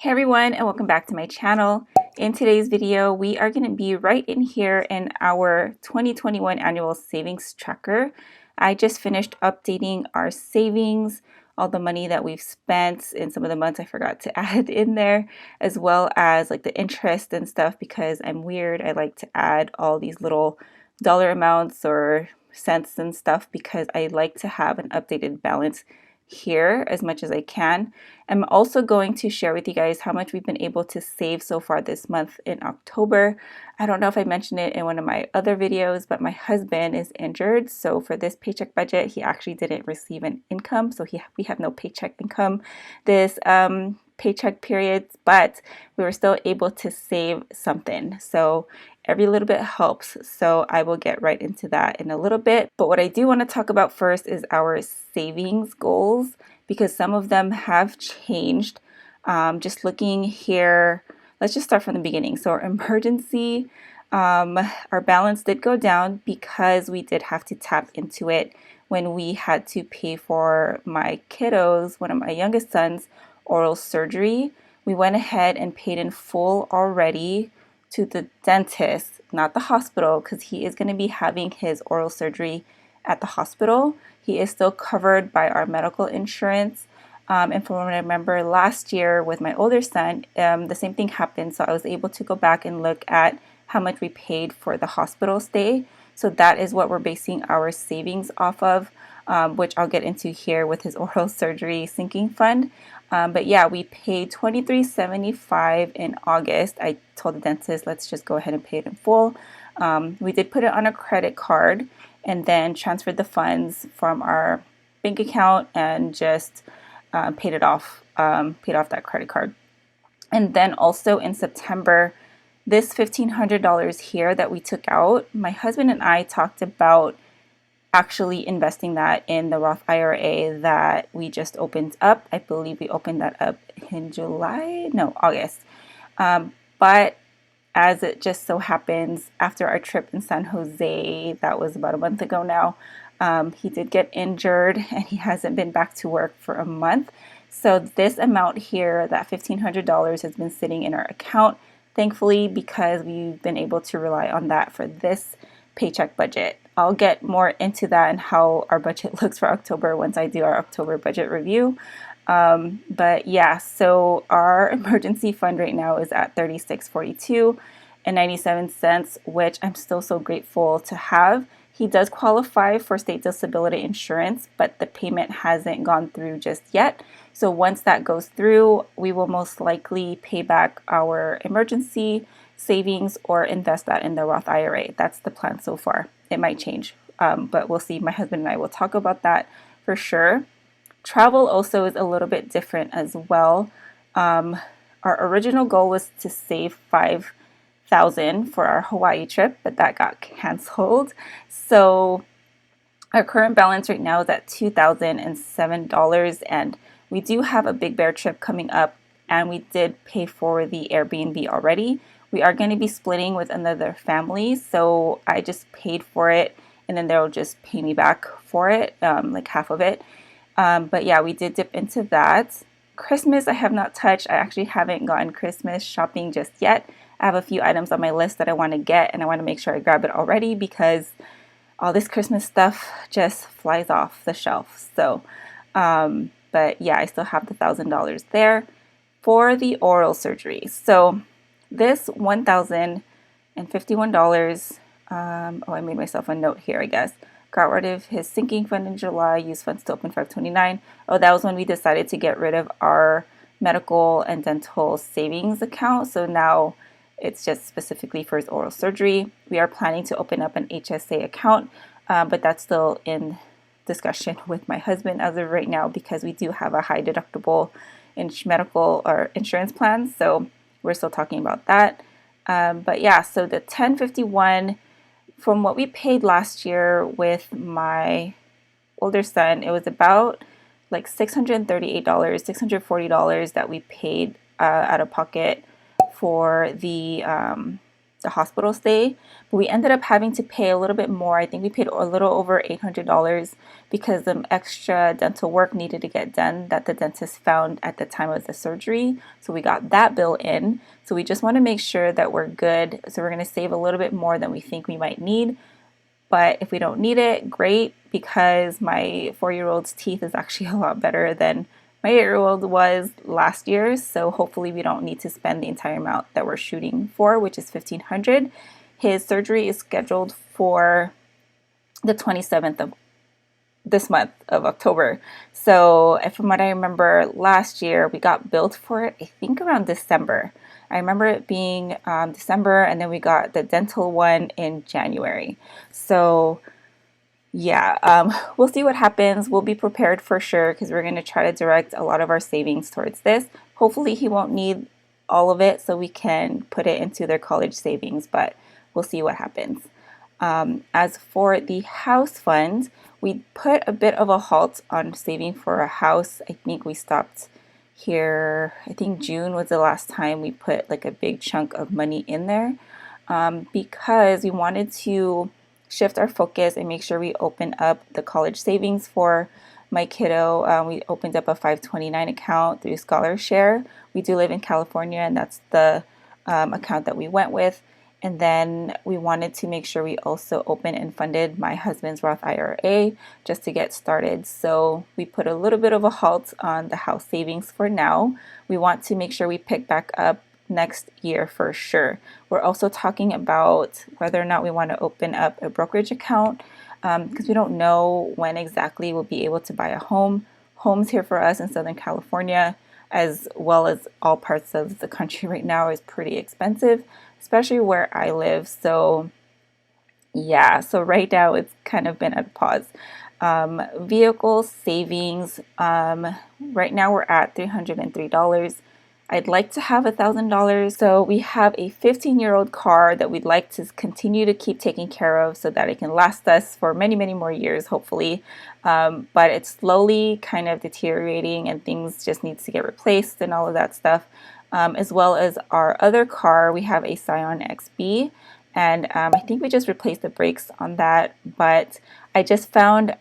Hey everyone, and welcome back to my channel. In today's video, we are going to be right in here in our 2021 annual savings tracker. I just finished updating our savings, all the money that we've spent in some of the months I forgot to add in there, as well as like the interest and stuff because I'm weird. I like to add all these little dollar amounts or cents and stuff because I like to have an updated balance here as much as I can. I'm also going to share with you guys how much we've been able to save so far this month in October. I don't know if I mentioned it in one of my other videos, but my husband is injured. So for this paycheck budget, he actually didn't receive an income. So we have no paycheck income this paycheck periods, but we were still able to save something. So every little bit helps. So I will get right into that in a little bit. But what I do want to talk about first is our savings goals because some of them have changed. Just looking here, let's just start from the beginning. So our emergency, our balance did go down because we did have to tap into it when we had to pay for my kiddos, one of my youngest sons, oral surgery. We went ahead and paid in full already to the dentist, not the hospital, because he is going to be having his oral surgery at the hospital. He is still covered by our medical insurance. And from what I remember last year with my older son, the same thing happened. So I was able to go back and look at how much we paid for the hospital stay. So that is what we're basing our savings off of, which I'll get into here with his oral surgery sinking fund. But yeah, we paid $23.75 in August. I told the dentist, let's just go ahead and pay it in full. We did put it on a credit card and then transferred the funds from our bank account and just paid off that credit card. And then also in September, this $1,500 here that we took out, my husband and I talked about actually investing that in the Roth IRA that we just opened up. I believe we opened that up in August. But as it just so happens, after our trip in San Jose, that was about a month ago now, he did get injured and he hasn't been back to work for a month. So this amount here, that $1,500, has been sitting in our account, thankfully, because we've been able to rely on that for this paycheck budget. I'll get more into that and how our budget looks for October once I do our October budget review. But yeah, so our emergency fund right now is at $36.42.97, which I'm still so grateful to have. He does qualify for state disability insurance, but the payment hasn't gone through just yet. So once that goes through, we will most likely pay back our emergency savings or invest that in the Roth IRA. That's the plan so far. It might change, but we'll see. My husband and I will talk about that for sure. Travel also is a little bit different as well. Our original goal was to save $5,000 for our Hawaii trip, but that got canceled. So our current balance right now is at $2,007, and we do have a Big Bear trip coming up, and we did pay for the Airbnb already. We are going to be splitting with another family, so I just paid for it, and then they'll just pay me back for it, like half of it. But yeah, we did dip into that. Christmas I have not touched. I actually haven't gotten Christmas shopping just yet. I have a few items on my list that I want to get, and I want to make sure I grab it already because all this Christmas stuff just flies off the shelf. So, but yeah, I still have the $1,000 there for the oral surgery. So this $1,051, I made myself a note here, I guess. Got rid of his sinking fund in July, used funds to open 529. Oh, that was when we decided to get rid of our medical and dental savings account. So now it's just specifically for his oral surgery. We are planning to open up an HSA account, but that's still in discussion with my husband as of right now because we do have a high deductible medical or insurance plan. So we're still talking about that. But yeah, so the 1051, from what we paid last year with my older son, it was about like $638, $640 that we paid out of pocket for the the hospital stay, but we ended up having to pay a little bit more. I think we paid a little over $800 because some extra dental work needed to get done that the dentist found at the time of the surgery. So we got that bill in. So we just want to make sure that we're good. So we're going to save a little bit more than we think we might need. But if we don't need it, great, because my 4-year-old's teeth is actually a lot better than my 8-year-old was last year. So hopefully we don't need to spend the entire amount that we're shooting for, which is $1,500. His surgery is scheduled for the 27th of this month of October. So from what I remember last year, we got billed for it, I think around December. I remember it being December, and then we got the dental one in January. So yeah, we'll see what happens. We'll be prepared for sure because we're going to try to direct a lot of our savings towards this. Hopefully he won't need all of it so we can put it into their college savings, but we'll see what happens. As for the house fund, we put a bit of a halt on saving for a house. I think we stopped here, I think June was the last time we put like a big chunk of money in there, because we wanted to shift our focus and make sure we open up the college savings for my kiddo. We opened up a 529 account through ScholarShare. We do live in California, and that's the account that we went with. And then we wanted to make sure we also opened and funded my husband's Roth IRA just to get started. So we put a little bit of a halt on the house savings for now. We want to make sure we pick back up next year for sure. We're also talking about whether or not we want to open up a brokerage account because we don't know when exactly we'll be able to buy a home. Homes here for us in Southern California, as well as all parts of the country right now, is pretty expensive, especially where I live. So yeah, so right now it's kind of been at pause. Vehicle savings, right now we're at $303. I'd like to have $1,000. So we have a 15-year-old car that we'd like to continue to keep taking care of so that it can last us for many, many more years, hopefully. But it's slowly kind of deteriorating and things just need to get replaced and all of that stuff. As well as our other car, we have a Scion XB. And I think we just replaced the brakes on that. But I just found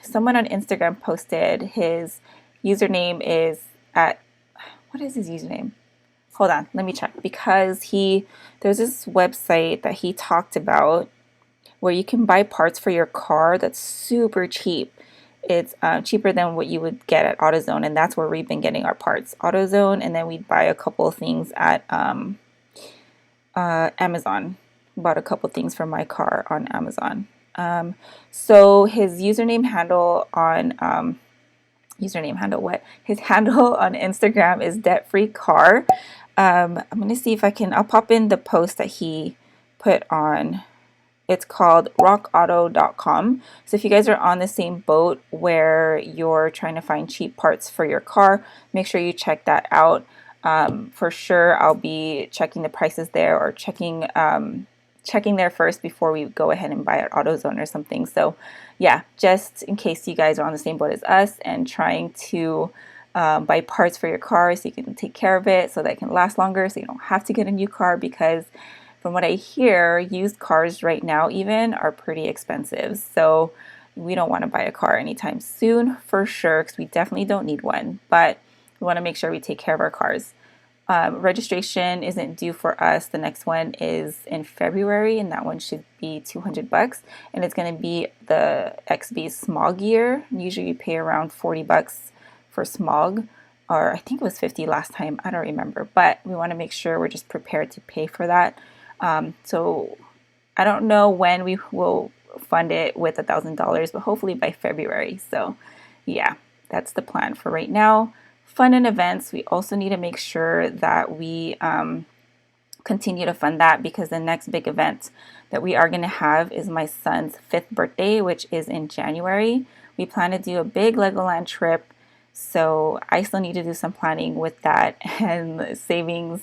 someone on Instagram posted his username is at, what is his username? Hold on, let me check. Because there's this website that he talked about where you can buy parts for your car that's super cheap. It's cheaper than what you would get at AutoZone, and that's where we've been getting our parts. AutoZone, and then we'd buy a couple of things at Amazon. Bought a couple things for my car on Amazon. So his username handle on his handle on Instagram is debtfreecar. I'm gonna see if I'll pop in the post that he put on. It's called rockauto.com. So if you guys are on the same boat where you're trying to find cheap parts for your car, make sure you check that out. For sure, I'll be checking the prices there, or checking there first before we go ahead and buy at AutoZone or something. So yeah, just in case you guys are on the same boat as us and trying to buy parts for your car so you can take care of it so that it can last longer, so you don't have to get a new car, because from what I hear, used cars right now even are pretty expensive. So we don't want to buy a car anytime soon for sure, because we definitely don't need one, but we want to make sure we take care of our cars. Registration isn't due for us. The next one is in February, and that one should be $200, and it's going to be the XB smog year. Usually you pay around $40 for smog, or I think it was $50 last time. I don't remember, but we want to make sure we're just prepared to pay for that. So I don't know when we will fund it with $1,000, but hopefully by February. So yeah, that's the plan for right now. Fun and events, we also need to make sure that we continue to fund that, because the next big event that we are going to have is my son's 5th birthday, which is in January. We plan to do a big Legoland trip, so I still need to do some planning with that and savings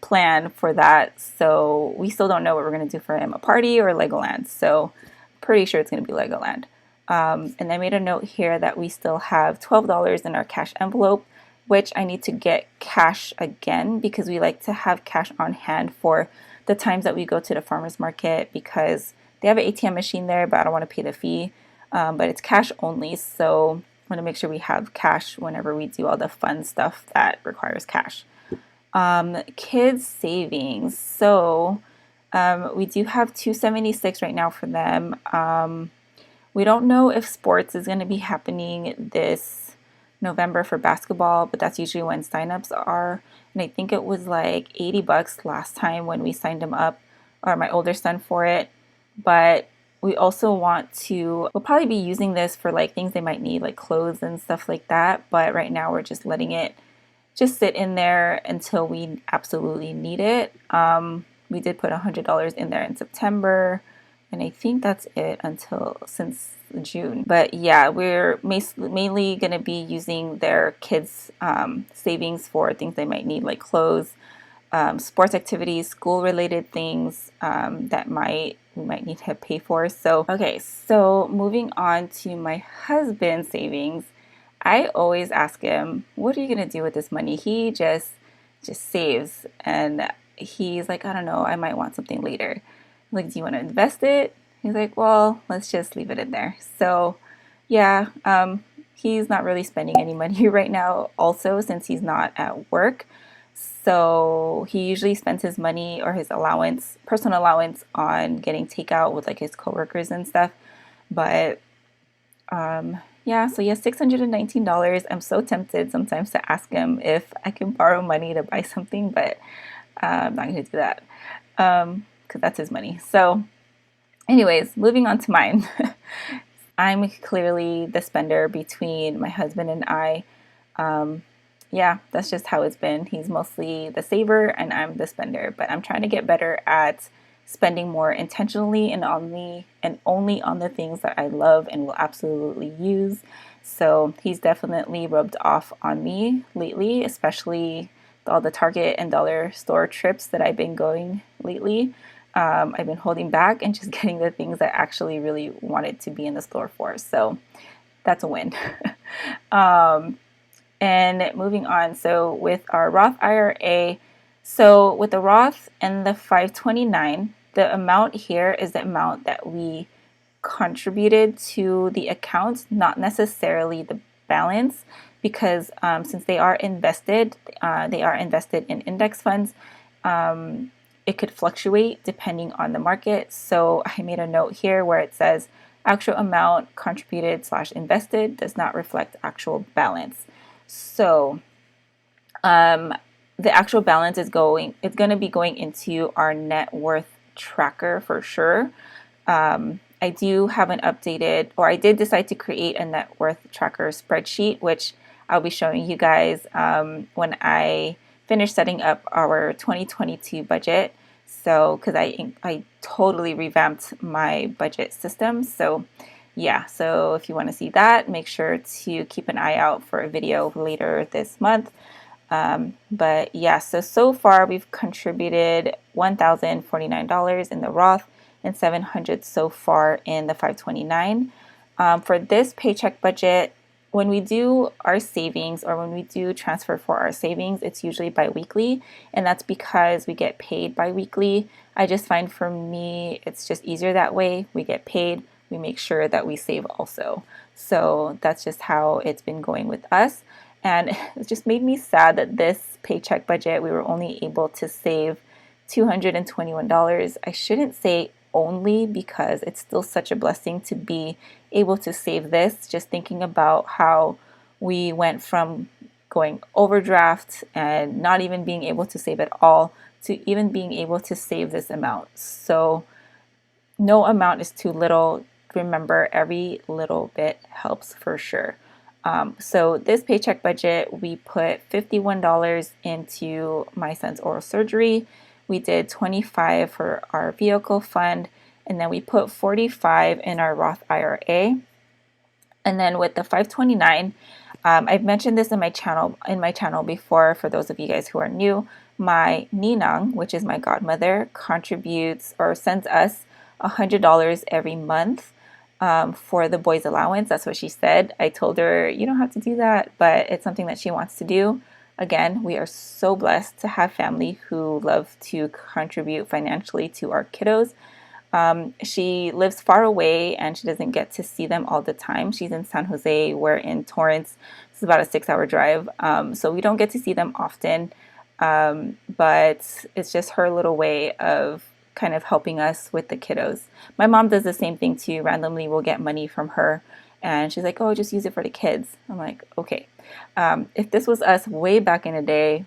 plan for that. So we still don't know what we're going to do for him, a party or Legoland. So pretty sure it's going to be Legoland. And I made a note here that we still have $12 in our cash envelope. which I need to get cash again because we like to have cash on hand for the times that we go to the farmer's market, because they have an ATM machine there, but I don't want to pay the fee. But it's cash only, so I want to make sure we have cash whenever we do all the fun stuff that requires cash. Kids savings. So we do have $276 right now for them. We don't know if sports is going to be happening this November for basketball, but that's usually when signups are. And I think it was like $80 last time when we signed him up, or my older son, for it. But we also we'll probably be using this for like things they might need, like clothes and stuff like that. But right now we're just letting it just sit in there until we absolutely need it. We did put $100 in there in September, and I think that's it since June. But yeah, we're mainly going to be using their kids' savings for things they might need, like clothes, sports activities, school-related things that we might need to pay for. So, okay, so moving on to my husband's savings. I always ask him, what are you going to do with this money? He just saves, and he's like, I don't know, I might want something later. I'm like, do you want to invest it? He's like, well, let's just leave it in there. So yeah, he's not really spending any money right now also, since he's not at work. So he usually spends his money or his personal allowance, on getting takeout with like his coworkers and stuff. But yeah, so he has $619. I'm so tempted sometimes to ask him if I can borrow money to buy something, but I'm not going to do that because that's his money. So anyways, moving on to mine. I'm clearly the spender between my husband and I. Yeah, that's just how it's been. He's mostly the saver and I'm the spender, but I'm trying to get better at spending more intentionally and only on the things that I love and will absolutely use. So he's definitely rubbed off on me lately, especially all the Target and dollar store trips that I've been going lately. I've been holding back and just getting the things I actually really wanted to be in the store for. So that's a win. And moving on, so with our Roth IRA, so with the Roth and the 529, the amount here is the amount that we contributed to the account, not necessarily the balance, because since they are invested in index funds. It could fluctuate depending on the market. So I made a note here where it says actual amount contributed / invested does not reflect actual balance. So the actual balance it's going to be going into our net worth tracker for sure. I do have I did decide to create a net worth tracker spreadsheet, which I'll be showing you guys when I finish setting up our 2022 budget. So, because I totally revamped my budget system. So yeah, so if you want to see that, make sure to keep an eye out for a video later this month. But yeah, so far we've contributed $1,049 in the Roth and $700 so far in the 529. For this paycheck budget, when we do our savings or when we do transfer for our savings, it's usually bi-weekly, and that's because we get paid bi-weekly. I just find for me, it's just easier that way. We get paid, we make sure that we save also. So that's just how it's been going with us. And it just made me sad that this paycheck budget, we were only able to save $221. I shouldn't say only, because it's still such a blessing to be able to save this. Just thinking about how we went from going overdraft and not even being able to save at all to even being able to save this amount. So no amount is too little. Remember, every little bit helps for sure. So this paycheck budget, we put $51 into my son's oral surgery. We did $25 for our vehicle fund, and then we put $45 in our Roth IRA. And then with the 529, I've mentioned this in my channel before. For those of you guys who are new, my ninang, which is my godmother, contributes or sends us $100 every month. for the boys' allowance. That's what she said. I told her, you don't have to do that, but it's something that she wants to do. Again, we are so blessed to have family who love to contribute financially to our kiddos. She lives far away and she doesn't get to see them all the time. She's in San Jose, we're in Torrance. It's about a 6-hour drive. So we don't get to see them often. But it's just her little way of kind of helping us with the kiddos. My mom does the same thing too. Randomly, we'll get money from her and she's like, oh, just use it for the kids. I'm like, okay. If this was us way back in the day,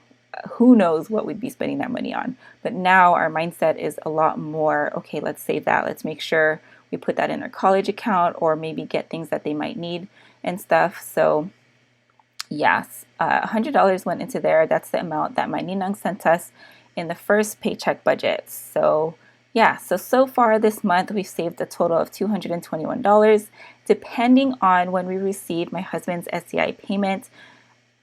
who knows what we'd be spending that money on. But now our mindset is a lot more, okay, let's save that. Let's make sure we put that in their college account or maybe get things that they might need and stuff. So yes, $100 went into there. That's the amount that my ninang sent us in the first paycheck budget. So yeah, so far this month we've saved a total of $221. Depending on when we receive my husband's SCI payment,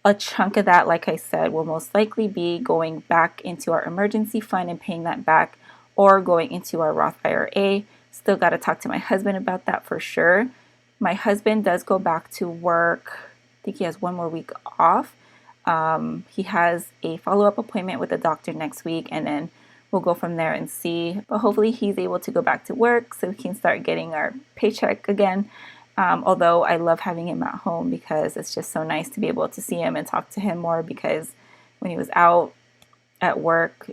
a chunk of that, like I said, will most likely be going back into our emergency fund and paying that back, or going into our Roth IRA. Still got to talk to my husband about that for sure. My husband does go back to work. I think he has one more week off. He has a follow-up appointment with the doctor next week, and then we'll go from there and see. But hopefully he's able to go back to work so we can start getting our paycheck again. Although I love having him at home because it's just so nice to be able to see him and talk to him more, because when he was out at work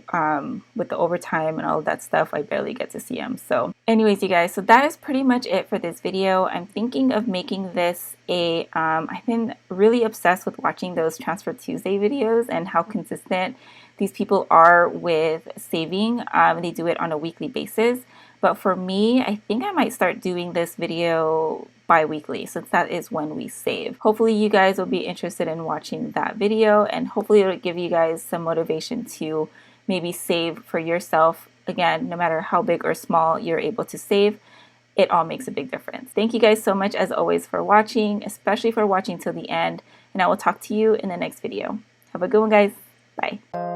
with the overtime and all of that stuff, I barely get to see him. So anyways, you guys, so that is pretty much it for this video. I'm thinking of making this I've been really obsessed with watching those Transfer Tuesday videos and how consistent these people are with saving. They do it on a weekly basis. But for me, I think I might start doing this video bi-weekly, since that is when we save. Hopefully you guys will be interested in watching that video, and hopefully it'll give you guys some motivation to maybe save for yourself. Again, no matter how big or small you're able to save, it all makes a big difference. Thank you guys so much as always for watching, especially for watching till the end, and I will talk to you in the next video. Have a good one, guys. Bye.